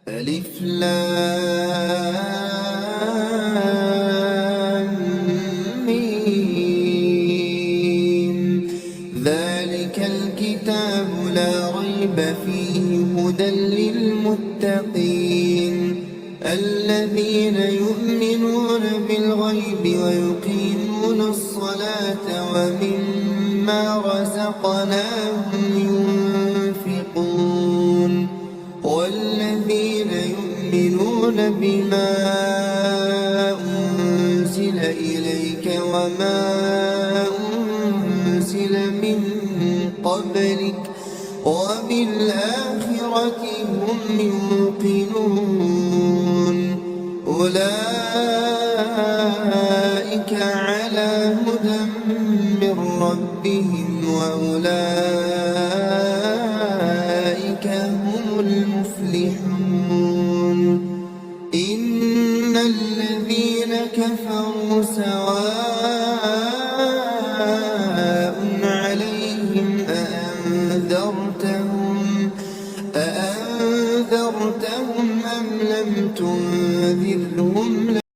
ألف لام ميم. ذلك الكتاب لا ريب فيه هدى للمتقين الذين يؤمنون بالغيب ويقيمون الصلاة ومما رزقناهم ينفقون والذين يؤمنون بما أنزل إليك وما أنزل من قبلك وبالآخرة هم يوقنون أولئك على هدى من ربهم وأولئك هم المفلحون إن الذين كفروا سواء عليهم أأنذرتهم أم لم تنذرهم